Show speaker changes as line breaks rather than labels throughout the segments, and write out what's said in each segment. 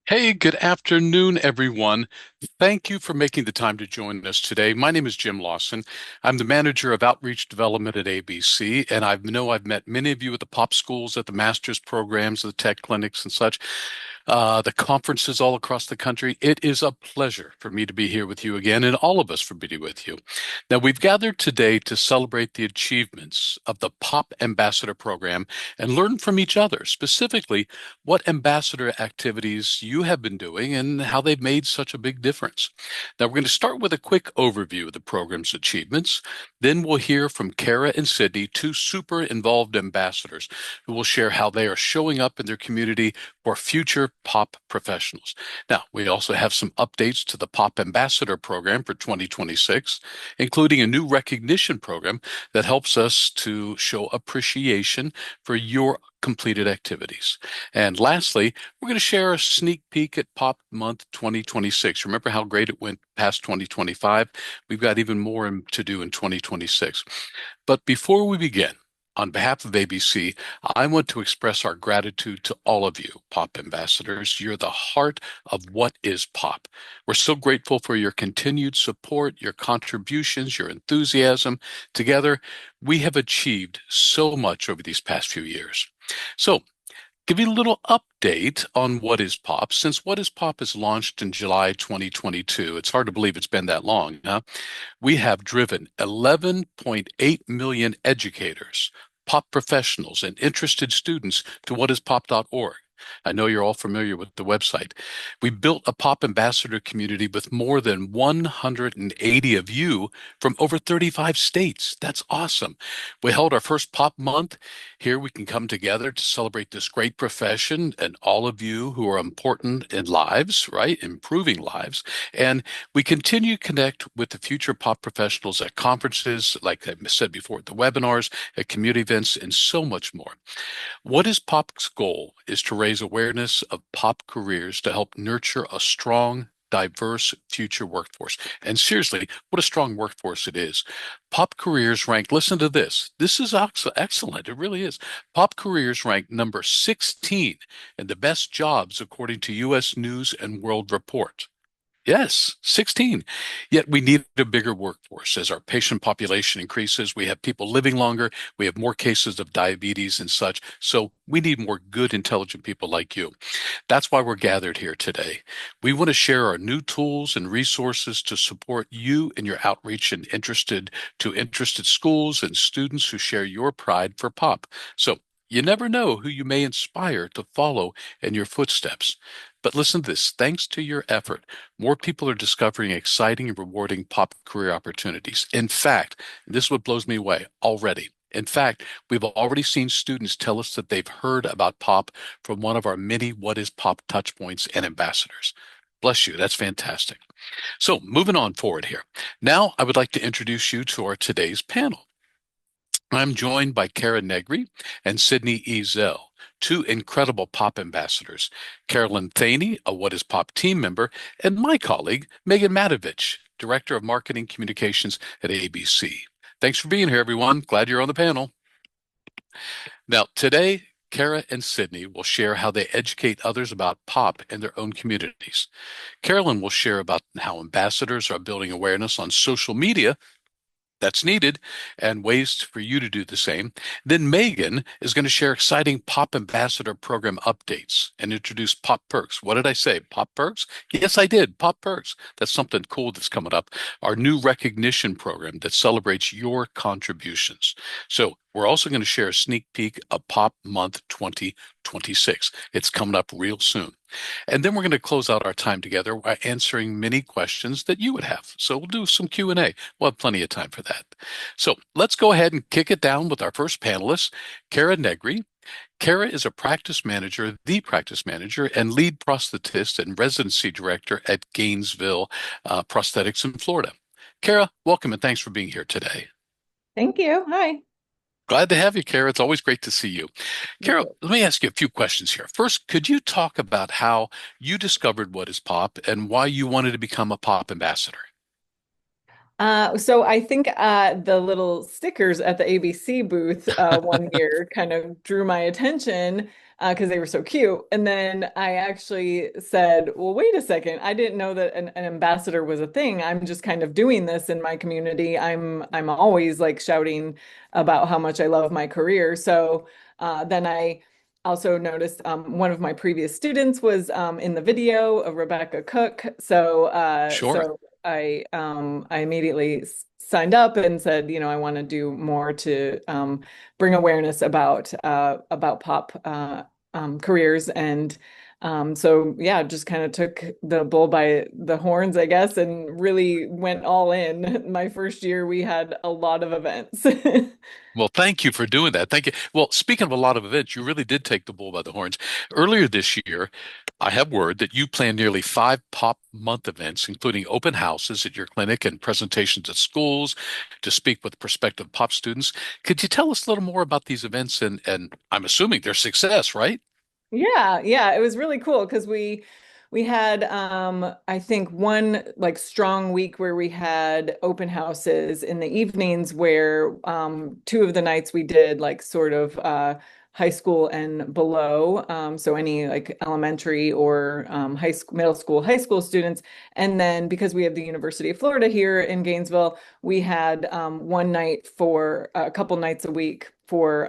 Hey, good afternoon, everyone. Thank you for making the time to join us today. My name is Jim Lawson. I'm the manager of outreach development at ABC, and I know I've met many of you at the pop schools, at the master's programs, the tech clinics, and such, the conferences all across the country. It is a pleasure for me to be here with you again, and all of us for being with you. Now, we've gathered today to celebrate the achievements of the Pop Ambassador Program and learn from each other, specifically what ambassador activities you have been doing and how they've made such a big difference. Now, we're going to start with a quick overview of the program's achievements. Then we'll hear from Cara and Sydney, two super involved ambassadors, who will share how they are showing up in their community for future pop professionals. Now, we also have some updates to the Pop Ambassador Program for 2026, including a new recognition program that helps us to show appreciation for your completed activities. And lastly, we're going to share a sneak peek at Pop Month 2026. Remember how great it went past 2025? We've got even more to do in 2026. But before we begin, on behalf of ABC, I want to express our gratitude to all of you, Pop ambassadors. You're the heart of what is Pop. We're so grateful for your continued support, your contributions, your enthusiasm. Together, we have achieved so much over these past few years. So, give you a little update on What is Pop. Since What is Pop is launched in July 2022, it's hard to believe it's been that long, huh? We have driven 11.8 million educators, pop professionals, and interested students to whatispop.org. I know you're all familiar with the website. We built a pop ambassador community with more than 180 of you from over 35 states. That's awesome. We held our first pop month. Here we can come together to celebrate this great profession and all of you who are important in lives, right? Improving lives. And we continue to connect with the future pop professionals at conferences, like I said before, at the webinars, at community events, and so much more. What is Pop's goal is to raise awareness of pop careers to help nurture a strong, diverse future workforce. And seriously, what a strong workforce it is. Pop careers rank, listen to this. This is excellent. It really is. Pop careers rank number 16 in the best jobs according to US News and World Report. Yes, 16. Yet we need a bigger workforce. As our patient population increases, we have people living longer, we have more cases of diabetes and such. So we need more good, intelligent people like you. That's why we're gathered here today. We want to share our new tools and resources to support you in your outreach and interested schools and students who share your pride for pop. So you never know who you may inspire to follow in your footsteps. But listen to this, thanks to your effort, more people are discovering exciting and rewarding pop career opportunities. In fact, this is what blows me away already. In fact, we've already seen students tell us that they've heard about pop from one of our many What is Pop touchpoints and ambassadors. Bless you. That's fantastic. So moving on forward here. Now I would like to introduce you to our today's panel. I'm joined by Cara Negri and Sydney Ezell, two incredible pop ambassadors, Carolyn Thaney, a What is Pop team member, and my colleague, Megan Matijevich, Director of Marketing Communications at ABC. Thanks for being here, everyone. Glad you're on the panel. Now, today, Cara and Sydney will share how they educate others about pop in their own communities. Carolyn will share about how ambassadors are building awareness on social media that's needed and ways for you to do the same. Then Megan is going to share exciting Pop Ambassador Program updates and introduce Pop Perks. What did I say? Pop Perks? Yes, I did. Pop Perks. That's something cool that's coming up. Our new recognition program that celebrates your contributions. So we're also going to share a sneak peek of Pop Month 2026. It's coming up real soon. And then we're going to close out our time together by answering many questions that you would have. So we'll do some Q&A. We'll have plenty of time for that. So let's go ahead and kick it down with our first panelist, Cara Negri. Cara is a practice manager, the practice manager, and lead prosthetist and residency director at Gainesville Prosthetics in Florida. Cara, welcome and thanks for being here today.
Thank you. Hi.
Glad to have you, Cara. It's always great to see you.
Thank
Cara,
you.
let me ask you a few questions here. First, could you talk about how you discovered What is Pop and why you wanted to become a pop ambassador?
So I think the little stickers at the ABC booth one year kind of drew my attention because they were so cute. And then I actually said, well, wait a second. I didn't know that an ambassador was a thing. I'm just kind of doing this in my community. I'm always like shouting about how much I love my career. So then I also noticed one of my previous students was in the video, Rebecca Cook.
Sure.
I immediately signed up and said, I want to do more to bring awareness about pop careers. And so yeah, just kind of took the bull by the horns, I guess, and really went all in. My first year, we had a lot of events.
Well, thank you for doing that. Thank you. Well, speaking of a lot of events, you really did take the bull by the horns. Earlier this year, I have word that you planned nearly five pop month events, including open houses at your clinic and presentations at schools to speak with prospective pop students. Could you tell us a little more about these events and I'm assuming their success, right?
Yeah, yeah, it was really cool because we had I think one like strong week where we had open houses in the evenings where two of the nights we did like sort of high school and below, so any like elementary or high school, middle school, high school students. And then because we have the University of Florida here in Gainesville, we had one night for a couple nights a week for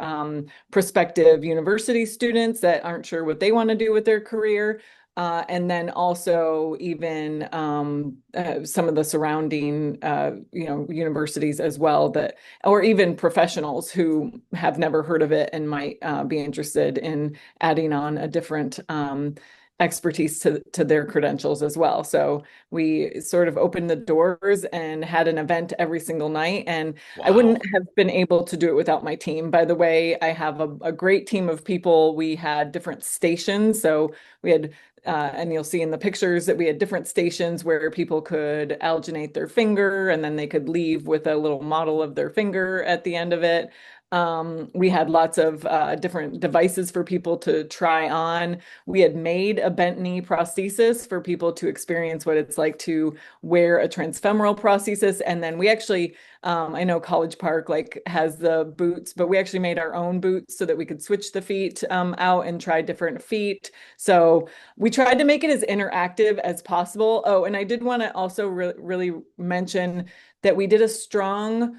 prospective university students that aren't sure what they want to do with their career. And then also even some of the surrounding, universities as well that, or even professionals who have never heard of it and might be interested in adding on a different expertise to their credentials as well. So we sort of opened the doors and had an event every single night. And I wouldn't
Wow.
have been able to do it without my team. By the way, I have a great team of people. We had different stations. So we had, and you'll see in the pictures that we had different stations where people could alginate their finger and then they could leave with a little model of their finger at the end of it. We had lots of different devices for people to try on. We had made a bent knee prosthesis for people to experience what it's like to wear a transfemoral prosthesis. And then we actually, I know College Park like has the boots, but we actually made our own boots so that we could switch the feet out and try different feet. So we tried to make it as interactive as possible. Oh, and I did want to also really mention that we did a strong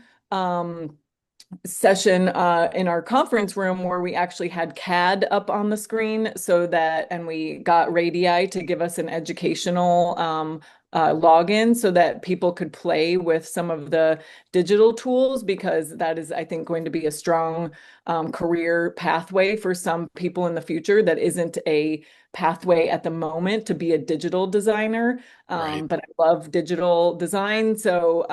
session in our conference room where we actually had CAD up on the screen so that, and we got Radii to give us an educational login so that people could play with some of the digital tools because that is, I think, going to be a strong career pathway for some people in the future that isn't a pathway at the moment to be a digital designer.
Right.
But I love digital design. So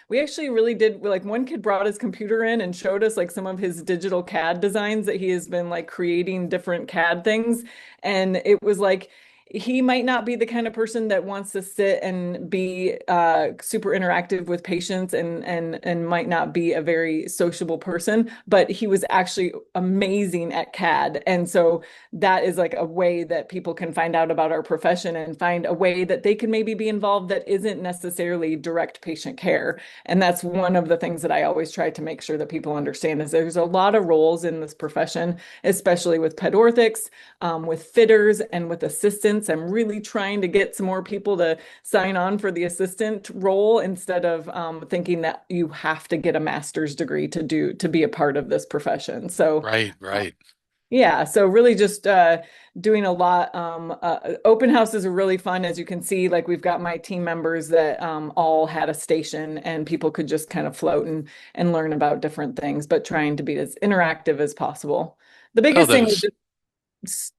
we actually really did like one kid brought his computer in and showed us like some of his digital CAD designs that he has been like creating different CAD things. And it was like he might not be the kind of person that wants to sit and be super interactive with patients and might not be a very sociable person, but he was actually amazing at CAD. And so that is like a way that people can find out about our profession and find a way that they can maybe be involved that isn't necessarily direct patient care. And that's one of the things that I always try to make sure that people understand is there's a lot of roles in this profession, especially with ped orthics, with fitters and with assistants. I'm really trying to get some more people to sign on for the assistant role instead of thinking that you have to get a master's degree to be a part of this profession. So
Right, right.
yeah, so really just doing a lot. Open houses are really fun, as you can see. Like we've got my team members that all had a station, and people could just kind of float and learn about different things, but trying to be as interactive as possible. The
Oh,
biggest
that
thing was
is
just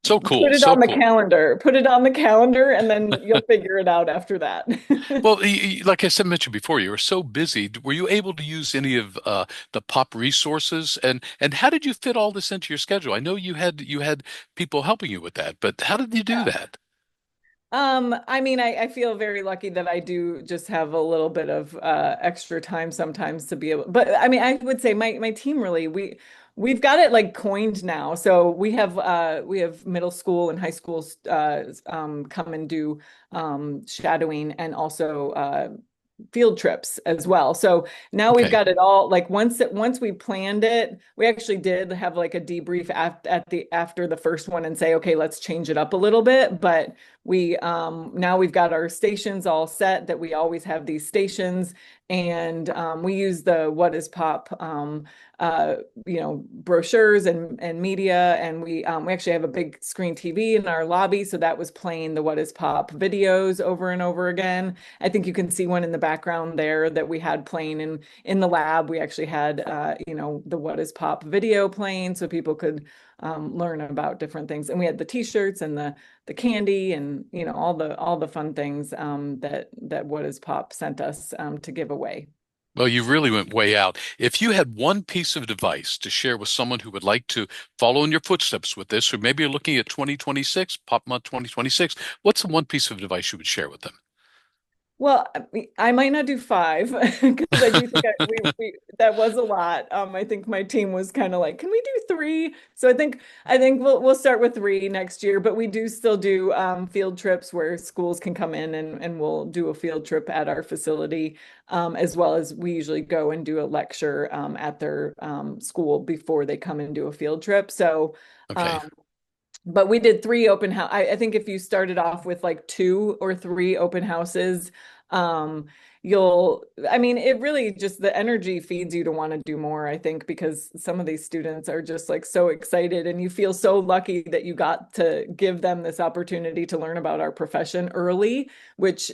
so
put
cool.
it
So
on the
cool.
calendar. Put it on the calendar, and then you'll figure it out after that.
Well, like I said, mentioned before, you were so busy. Were you able to use any of the pop resources? And how did you fit all this into your schedule? I know you had people helping you with that, but how did you do
Yeah.
that?
I mean, I feel very lucky that I do just have a little bit of extra time sometimes to be able, but I mean, I would say my team really, we've got it like coined now. So we have middle school and high schools come and do shadowing and also field trips as well. So now we've
Okay.
got it all like once we planned it, we actually did have like a debrief after the first one and say, okay, let's change it up a little bit. But we now we've got our stations all set that we always have these stations, and we use the What is Pop uh, brochures and media, and we actually have a big screen TV in our lobby, so that was playing the What is Pop videos over and over again. I think you can see one in the background there that we had playing in the lab. We actually had the What is Pop video playing so people could learn about different things. And we had the t-shirts and the candy and all the fun things that What is Pop sent us to give away.
Well, you really went way out. If you had one piece of advice to share with someone who would like to follow in your footsteps with this, or maybe you're looking at 2026, Pop Month 2026, what's the one piece of advice you would share with them?
Well, I might not do five because I do think we that was a lot. I think my team was kind of like, can we do three? So I think we'll start with three next year, but we do still do field trips where schools can come in and we'll do a field trip at our facility, as well as we usually go and do a lecture at their school before they come and do a field trip. So
Okay.
um, but we did three open house. I think if you started off with like two or three open houses, um, I mean, it really just the energy feeds you to want to do more, I think, because some of these students are just like so excited and you feel so lucky that you got to give them this opportunity to learn about our profession early, which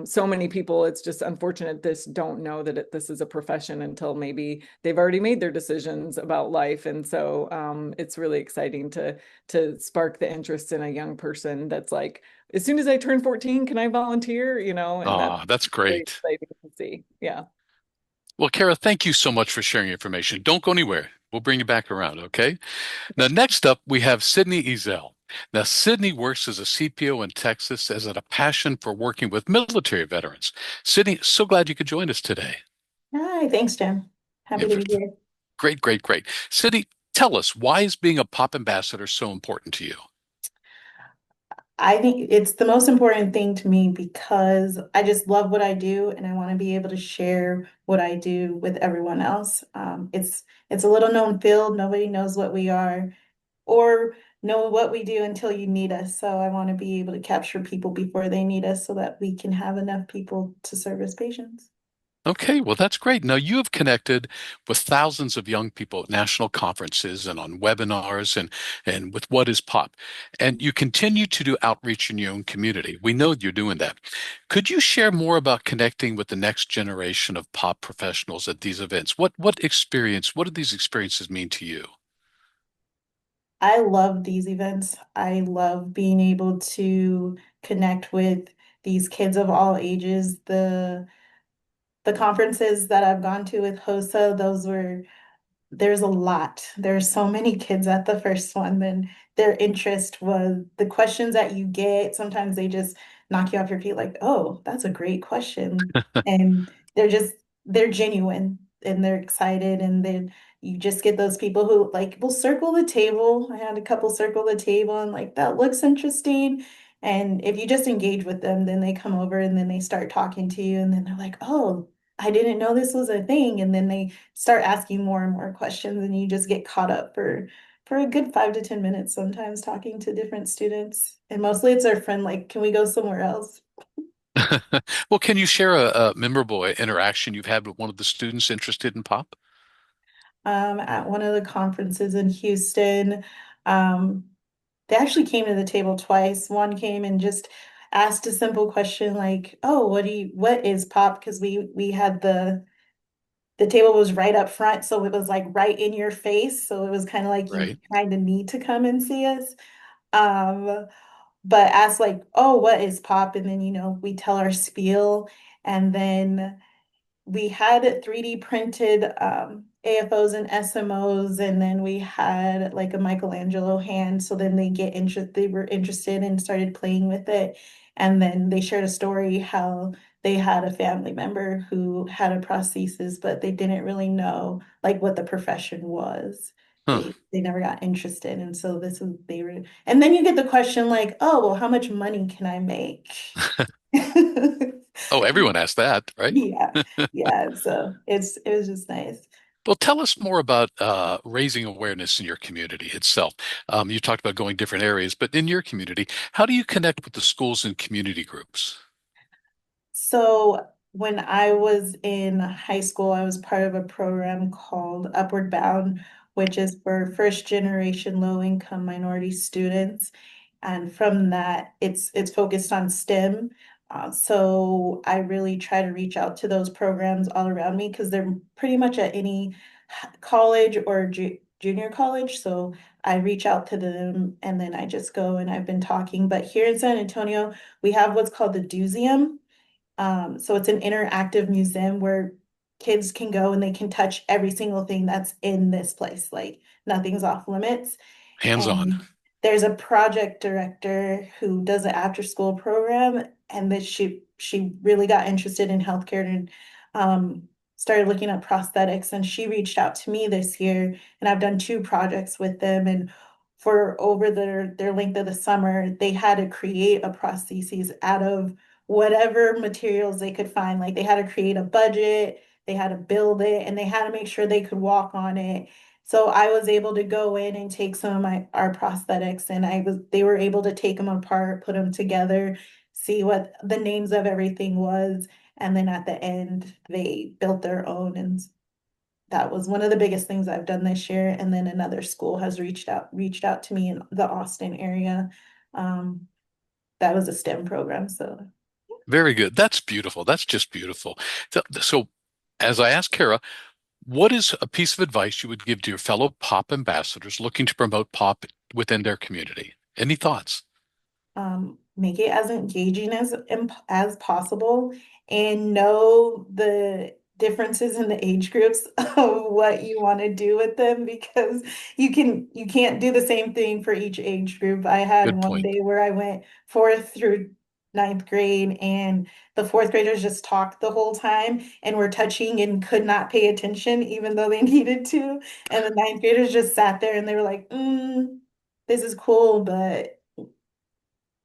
so many people, it's just unfortunate this don't know that this is a profession until maybe they've already made their decisions about life. And so it's really exciting to spark the interest in a young person that's like, as soon as I turn 14, can I volunteer? And that's
Ah, that's
really
great.
exciting to see. Yeah.
Well, Kara, thank you so much for sharing your information. Don't go anywhere. We'll bring you back around, okay? Now, next up, we have Sydney Ezell. Now, Sydney works as a CPO in Texas as a passion for working with military veterans. Sydney, so glad you could join us today.
Hi, thanks, Jim.
Yeah,
Happy to be here.
great, great, great. Sydney, tell us, why is being a pop ambassador so important to you?
I think it's the most important thing to me because I just love what I do and I want to be able to share what I do with everyone else. It's a little known field. Nobody knows what we are or know what we do until you need us. So I want to be able to capture people before they need us so that we can have enough people to serve as patients.
Okay, well, that's great. Now, you have connected with thousands of young people at national conferences and on webinars and with What is Pop? And you continue to do outreach in your own community. We know you're doing that. Could you share more about connecting with the next generation of pop professionals at these events? What do these experiences mean to you?
I love these events. I love being able to connect with these kids of all ages. The conferences that I've gone to with HOSA, there's a lot. There's so many kids at the first one. Then their interest was the questions that you get. Sometimes they just knock you off your feet, like, oh, that's a great question. And they're genuine and they're excited. And then you just get those people who like will circle the table. I had a couple circle the table and like, that looks interesting. And if you just engage with them, then they come over and then they start talking to you. And then they're like, oh, I didn't know this was a thing. And then they start asking more and more questions and you just get caught up for a good 5 to 10 minutes sometimes talking to different students. And mostly it's our friend, like, can we go somewhere else?
Well, can you share a memorable interaction you've had with one of the students interested in pop?
At one of the conferences in Houston, um, they actually came to the table twice. One came and just asked a simple question like, "Oh, what is pop?" Because we had the table was right up front, so it was like right in your face. So it was kind of like you
Right.
kind of need to come and see us. Um, but ask like, oh, what is pop? And then, we tell our spiel. And then we had 3D printed AFOs and SMOs, and then we had like a Michelangelo hand. So then they were interested and started playing with it. And then they shared a story how they had a family member who had a prosthesis, but they didn't really know like what the profession was.
Huh.
They never got interested. And so this was they were and then you get the question like, oh, well, how much money can I make?
Oh, everyone asked that, right?
Yeah, yeah. So it was just nice.
Well, tell us more about raising awareness in your community itself. You talked about going different areas, but in your community, how do you connect with the schools and community groups?
So when I was in high school, I was part of a program called Upward Bound, which is for first generation low income minority students. And from that, it's focused on STEM. So I really try to reach out to those programs all around me because they're pretty much at any college or junior college. So I reach out to them and then I just go and I've been talking. But here in San Antonio, we have what's called the Doozium. So it's an interactive museum where kids can go and they can touch every single thing that's in this place. Like nothing's off limits.
Hands-on.
And there's a project director who does an after school program, and that she really got interested in healthcare and started looking at prosthetics. And she reached out to me this year, and I've done two projects with them. And for over their length of the summer, they had to create a prosthesis out of whatever materials they could find. Like they had to create a budget, they had to build it, and they had to make sure they could walk on it. So I was able to go in and take some of our prosthetics, and they were able to take them apart, put them together, see what the names of everything was, and then at the end they built their own. And that was one of the biggest things I've done this year. And then another school has reached out to me in the Austin area. Um, that was a STEM program. So
Very good. That's beautiful. That's just beautiful. So, as I asked Kara, what is a piece of advice you would give to your fellow pop ambassadors looking to promote pop within their community? Any thoughts?
make it as engaging as possible and know the differences in the age groups of what you want to do with them because you can't do the same thing for each age group. I had
Good
one
point.
day where I went fourth through ninth grade and the fourth graders just talked the whole time and were touching and could not pay attention even though they needed to. And the ninth graders just sat there and they were like, this is cool, but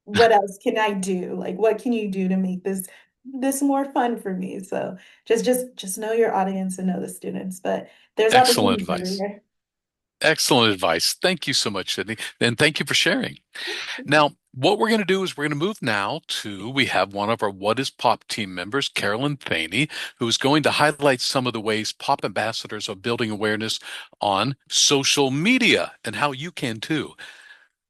what else can I do? Like, what can you do to make this more fun for me? So just know your audience and know the students, but there's
Excellent
opportunities
advice.
everywhere.
Excellent advice. Thank you so much, Sydney. And thank you for sharing. Now, what we're going to do is we're going to move now to, we have one of our What is Pop team members, Carolyn Thaney, who's going to highlight some of the ways pop ambassadors are building awareness on social media and how you can too.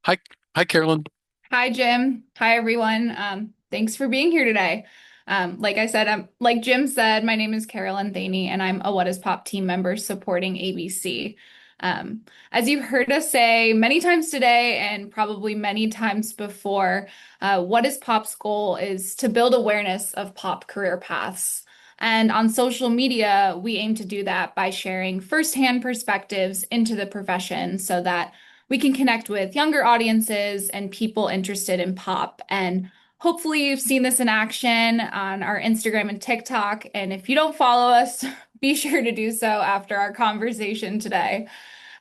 Hi, hi, Carolyn.
Hi, Jim. Hi, everyone. Thanks for being here today. Like I said, like Jim said, my name is Carolyn Thaney, and I'm a What is Pop team member supporting ABC. As you've heard us say many times today, and probably many times before, What is Pop's goal is to build awareness of pop career paths. And on social media, we aim to do that by sharing firsthand perspectives into the profession so that we can connect with younger audiences and people interested in pop. And hopefully, you've seen this in action on our Instagram and TikTok. And if you don't follow us, be sure to do so after our conversation today.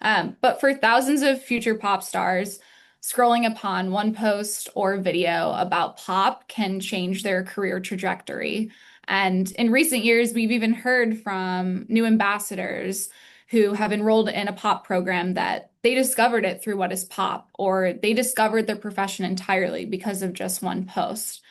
But for thousands of future pop stars, scrolling upon one post or video about pop can change their career trajectory. And in recent years, we've even heard from new ambassadors who have enrolled in a pop program that they discovered it through What is Pop, or they discovered their profession entirely because of just one post.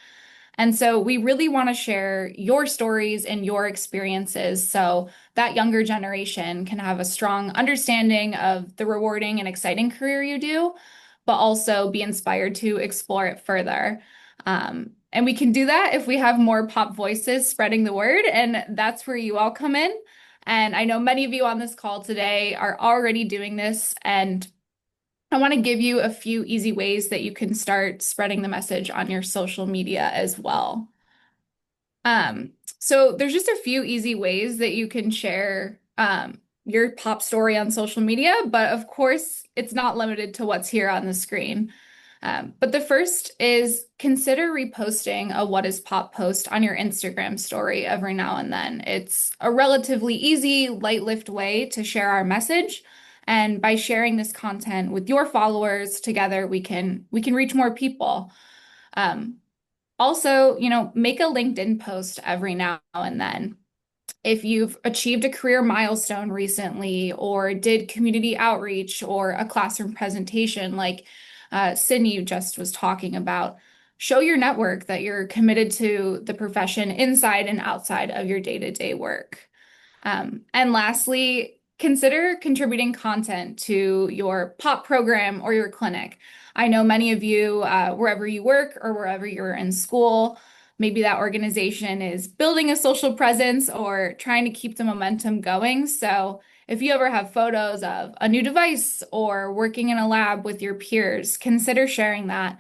And so we really want to share your stories and your experiences so that younger generation can have a strong understanding of the rewarding and exciting career you do, but also be inspired to explore it further. And we can do that if we have more pop voices spreading the word, and that's where you all come in. And I know many of you on this call today are already doing this, and I want to give you a few easy ways that you can start spreading the message on your social media as well. So there's just a few easy ways that you can share your pop story on social media, but of course, it's not limited to what's here on the screen. But the first is consider reposting a What is Pop post on your Instagram story every now and then. It's a relatively easy, light lift way to share our message. And by sharing this content with your followers together, we can reach more people. Um, Also, make a LinkedIn post every now and then. If you've achieved a career milestone recently or did community outreach or a classroom presentation like Sydney just was talking about, show your network that you're committed to the profession inside and outside of your day-to-day work. And lastly, consider contributing content to your POP program or your clinic. I know many of you, wherever you work or wherever you're in school, maybe that organization is building a social presence or trying to keep the momentum going. So if you ever have photos of a new device or working in a lab with your peers, consider sharing that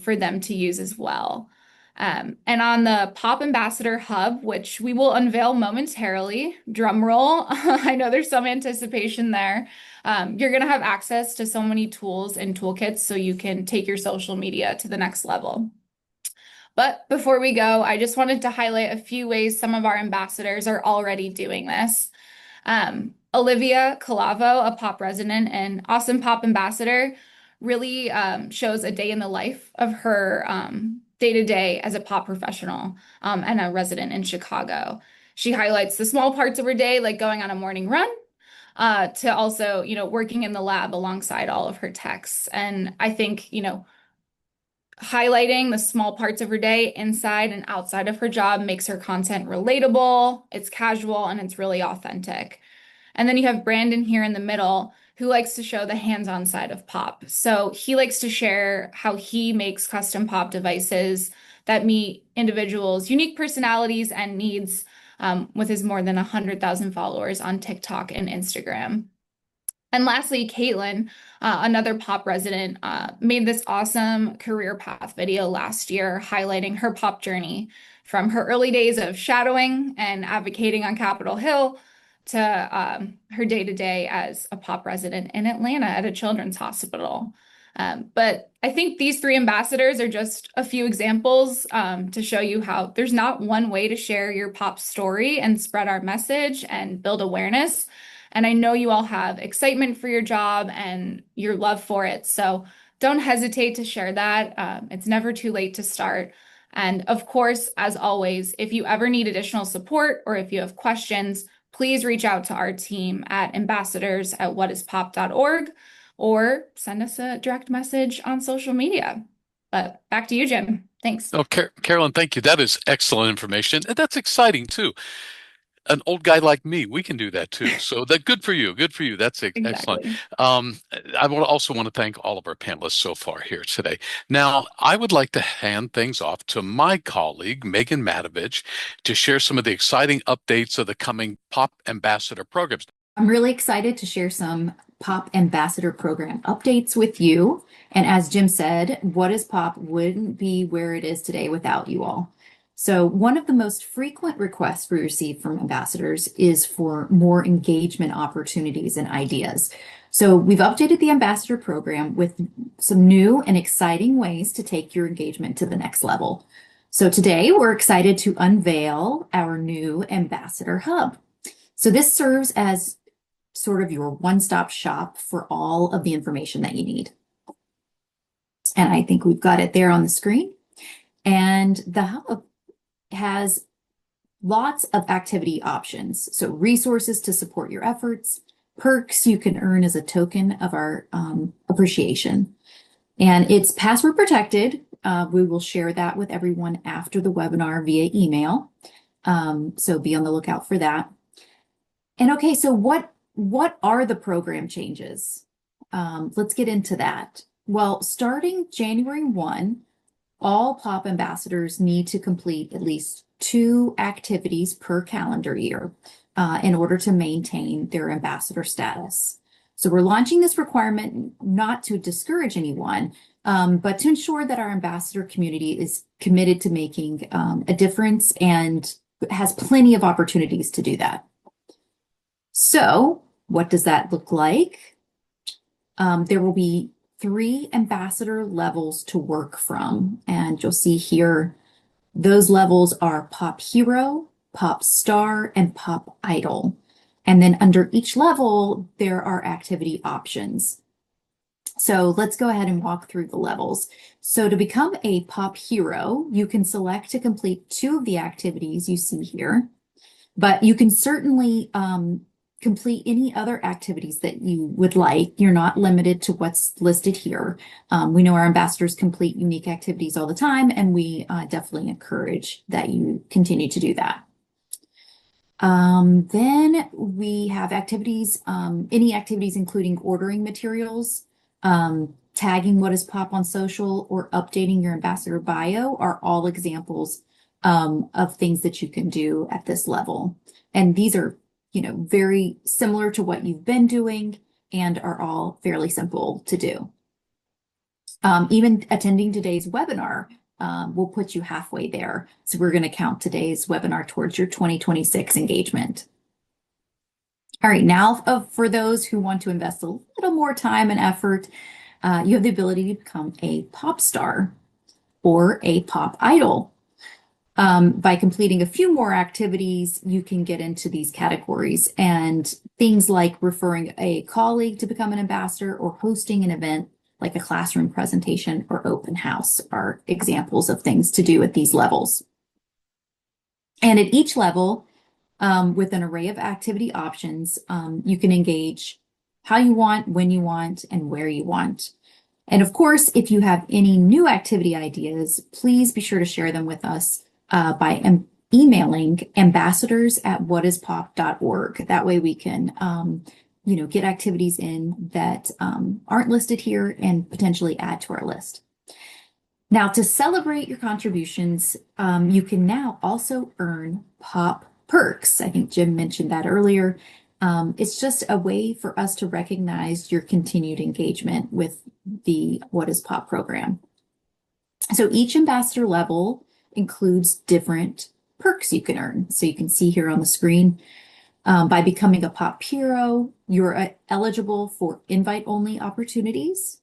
for them to use as well. And on the Pop Ambassador Hub, which we will unveil momentarily, drum roll, I know there's some anticipation there. You're going to have access to so many tools and toolkits so you can take your social media to the next level. But before we go, I just wanted to highlight a few ways some of our ambassadors are already doing this. Olivia Calavo, a pop resident and awesome pop ambassador, really shows a day in the life of her day-to-day as a pop professional and a resident in Chicago. She highlights the small parts of her day, like going on a morning run, to also, working in the lab alongside all of her techs. And I think, highlighting the small parts of her day inside and outside of her job makes her content relatable, it's casual, and it's really authentic. And then you have Brandon here in the middle who likes to show the hands-on side of pop. So he likes to share how he makes custom pop devices that meet individuals' unique personalities and needs with his more than 100,000 followers on TikTok and Instagram. And lastly, Caitlin, another pop resident, made this awesome career path video last year highlighting her pop journey from her early days of shadowing and advocating on Capitol Hill to her day-to-day as a pop resident in Atlanta at a children's hospital. But I think these three ambassadors are just a few examples to show you how there's not one way to share your pop story and spread our message and build awareness. And I know you all have excitement for your job and your love for it. So don't hesitate to share that. It's never too late to start. And of course, as always, if you ever need additional support or if you have questions, please reach out to our team at ambassadors@whatispop.org or send us a direct message on social media. But back to you, Jim. Thanks.
Oh, Carolyn, thank you. That is excellent information. And that's exciting too. An old guy like me, we can do that too. So that good for you. Good for you. That's excellent.
Exactly.
I also want to thank all of our panelists so far here today. Now, I would like to hand things off to my colleague, Megan Matijevich, to share some of the exciting updates of the coming POP Ambassador programs.
I'm really excited to share some POP Ambassador Program updates with you. And as Jim said, What is Pop wouldn't be where it is today without you all. So one of the most frequent requests we receive from ambassadors is for more engagement opportunities and ideas. So we've updated the ambassador program with some new and exciting ways to take your engagement to the next level. So today we're excited to unveil our new ambassador hub. So this serves as sort of your one-stop shop for all of the information that you need. And I think we've got it there on the screen. And the hub has lots of activity options. So resources to support your efforts, perks you can earn as a token of our appreciation. And it's password protected. We will share that with everyone after the webinar via email. So be on the lookout for that. And okay, so what are the program changes? Let's get into that. Well, starting January 1, all POP ambassadors need to complete at least 2 activities per calendar year in order to maintain their ambassador status. So we're launching this requirement not to discourage anyone, but to ensure that our ambassador community is committed to making a difference and has plenty of opportunities to do that. So what does that look like? There will be 3 ambassador levels to work from, and you'll see here those levels are Pop Hero, Pop Star, and Pop Idol. And then under each level, there are activity options. So let's go ahead and walk through the levels. So to become a POP hero, you can select to complete 2 of the activities you see here, but you can certainly complete any other activities that you would like. You're not limited to what's listed here. We know our ambassadors complete unique activities all the time, and we definitely encourage that you continue to do that. Then we have activities, any activities including ordering materials, tagging WhatIsPOP on social, or updating your ambassador bio are all examples of things that you can do at this level. And these are, very similar to what you've been doing and are all fairly simple to do. Even attending today's webinar will put you halfway there. So we're going to count today's webinar towards your 2026 engagement. All right, now for those who want to invest a little more time and effort, you have the ability to become a pop star or a pop idol. By completing a few more activities, you can get into these categories, and things like referring a colleague to become an ambassador or hosting an event like a classroom presentation or open house are examples of things to do at these levels. And at each level, with an array of activity options, you can engage how you want, when you want, and where you want. And of course, if you have any new activity ideas, please be sure to share them with us by emailing ambassadors@whatispop.org. That way we can get activities in that aren't listed here and potentially add to our list. Now, to celebrate your contributions, you can now also earn POP perks. I think Jim mentioned that earlier. It's just a way for us to recognize your continued engagement with the WhatIsPOP program. So each ambassador level includes different perks you can earn. So you can see here on the screen, by becoming a POP hero, you're eligible for invite-only opportunities,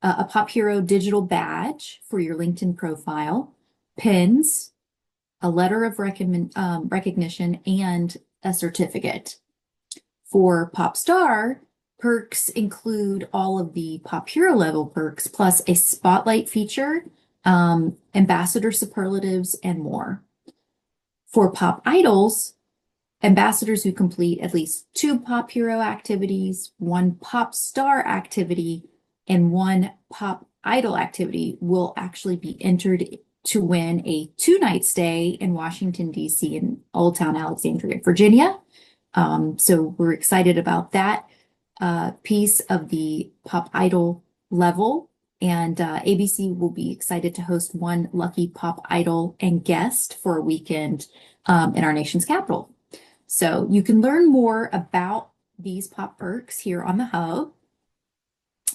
a POP hero digital badge for your LinkedIn profile, pins, a letter of recognition, and a certificate. For POP star, perks include all of the POP hero level perks, plus a spotlight feature, ambassador superlatives, and more. For POP idols, ambassadors who complete at least 2 POP hero activities, 1 POP star activity, and 1 POP idol activity will actually be entered to win a 2-night stay in Washington, D.C. and Old Town Alexandria, Virginia. So we're excited about that piece of the POP idol level. And ABC will be excited to host 1 lucky POP idol and guest for a weekend in our nation's capital. So you can learn more about these POP perks here on the Hub.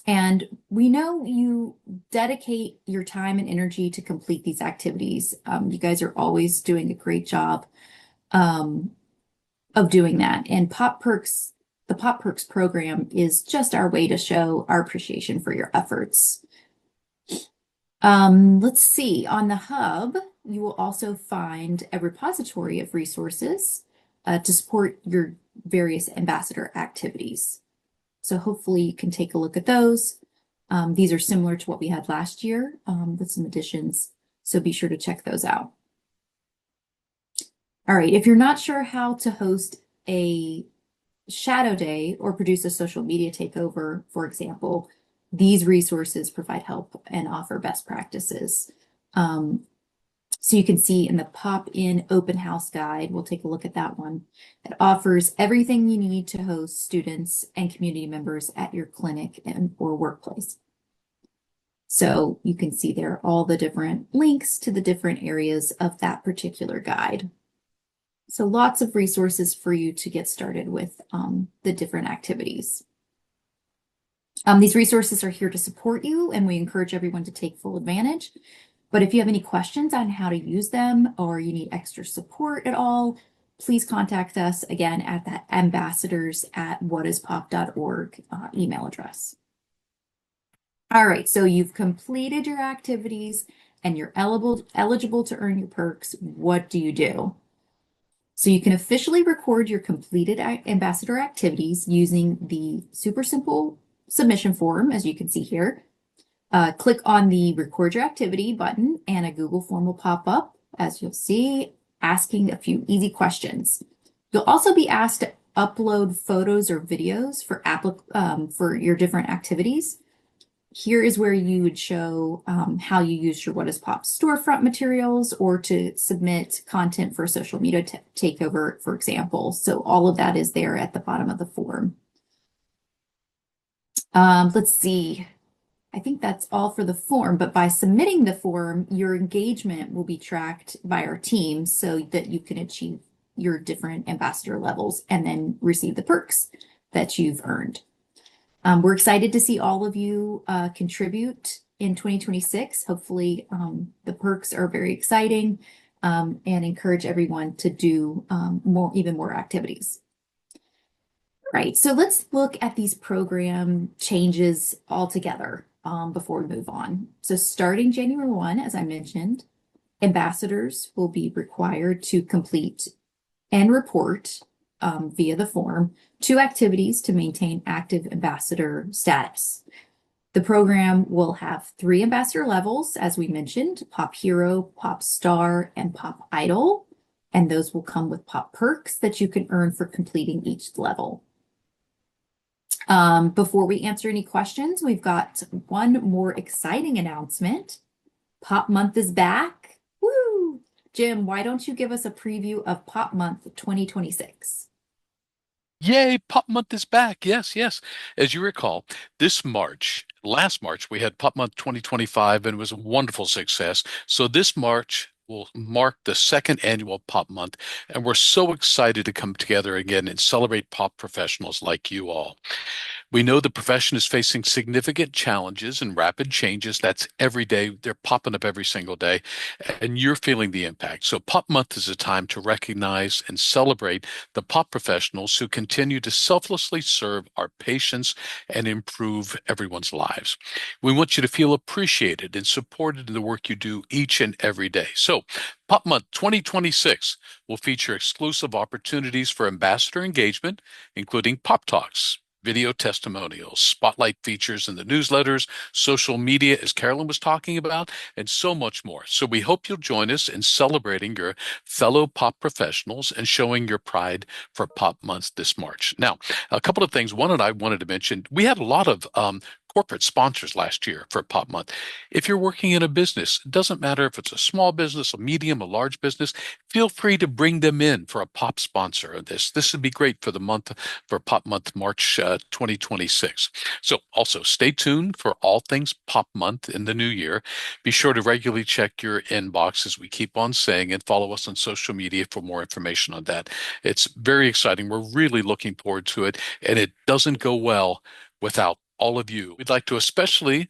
And we know you dedicate your time and energy to complete these activities. You guys are always doing a great job of doing that. And the POP Perks program is just our way to show our appreciation for your efforts. Let's see, on the Hub, you will also find a repository of resources to support your various ambassador activities. So hopefully you can take a look at those. These are similar to what we had last year with some additions, so be sure to check those out. All right, if you're not sure how to host a shadow day or produce a social media takeover, for example, these resources provide help and offer best practices. So you can see in the Pop-In Open House Guide, we'll take a look at that one. It offers everything you need to host students and community members at your clinic or workplace. So you can see there all the different links to the different areas of that particular guide. So lots of resources for you to get started with the different activities. These resources are here to support you, and we encourage everyone to take full advantage. But if you have any questions on how to use them or you need extra support at all, please contact us again at that ambassadors@whatispop.org email address. All right, so you've completed your activities and you're eligible to earn your perks. What do you do? So you can officially record your completed ambassador activities using the super simple submission form, as you can see here. Click on the record your activity button and a Google form will pop up, as you'll see, asking a few easy questions. You'll also be asked to upload photos or videos for your different activities. Here is where you would show how you use your What is Pop storefront materials or to submit content for a social media takeover, for example. So all of that is there at the bottom of the form. Let's see. I think that's all for the form, but by submitting the form, your engagement will be tracked by our team so that you can achieve your different ambassador levels and then receive the perks that you've earned. We're excited to see all of you contribute in 2026. Hopefully, the perks are very exciting and encourage everyone to do even more activities. Right, so let's look at these program changes all together before we move on. So starting January 1, as I mentioned, ambassadors will be required to complete and report via the form 2 activities to maintain active ambassador status. The program will have 3 ambassador levels, as we mentioned, Pop Hero, Pop Star, and Pop Idol, and those will come with Pop Perks that you can earn for completing each level. Before we answer any questions, we've got one more exciting announcement. Pop Month is back. Woo! Jim, why don't you give us a preview of Pop Month 2026?
Yay, Pop Month is back. Yes, yes. As you recall, last March, we had Pop Month 2025 and it was a wonderful success. So this March will mark the 2nd annual Pop Month, and we're so excited to come together again and celebrate pop professionals like you all. We know the profession is facing significant challenges and rapid changes. That's every day. They're popping up every single day, and you're feeling the impact. So Pop Month is a time to recognize and celebrate the pop professionals who continue to selflessly serve our patients and improve everyone's lives. We want you to feel appreciated and supported in the work you do each and every day. So Pop Month 2026 will feature exclusive opportunities for ambassador engagement, including Pop Talks, video testimonials, spotlight features in the newsletters, social media, as Carolyn was talking about, and so much more. So we hope you'll join us in celebrating your fellow pop professionals and showing your pride for Pop Month this March. Now, a couple of things. One that I wanted to mention, we had a lot of corporate sponsors last year for Pop Month. If you're working in a business, it doesn't matter if it's a small business, a medium, a large business, feel free to bring them in for a pop sponsor of this. This would be great for the month, for Pop Month, March 2026. So also stay tuned for all things Pop Month in the new year. Be sure to regularly check your inbox, as we keep on saying, and follow us on social media for more information on that. It's very exciting. We're really looking forward to it, and it doesn't go well without all of you. We'd like to especially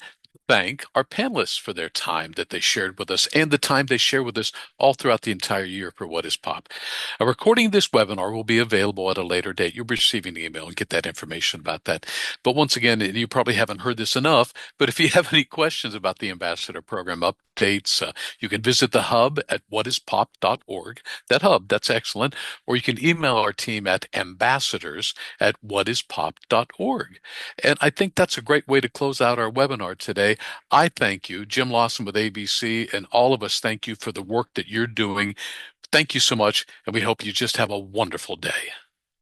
thank our panelists for their time that they shared with us and the time they share with us all throughout the entire year for What is Pop. A recording of this webinar will be available at a later date. You'll be receiving the email and get that information about that. But once again, you probably haven't heard this enough, but if you have any questions about the Ambassador Program updates, you can visit the hub at whatispop.org. That hub, that's excellent. Or you can email our team at ambassadors@whatispop.org. And I think that's a great way to close out our webinar today. I thank you, Jim Lawson with ABC, and all of us thank you for the work that you're doing. Thank you so much, and we hope you just have a wonderful day.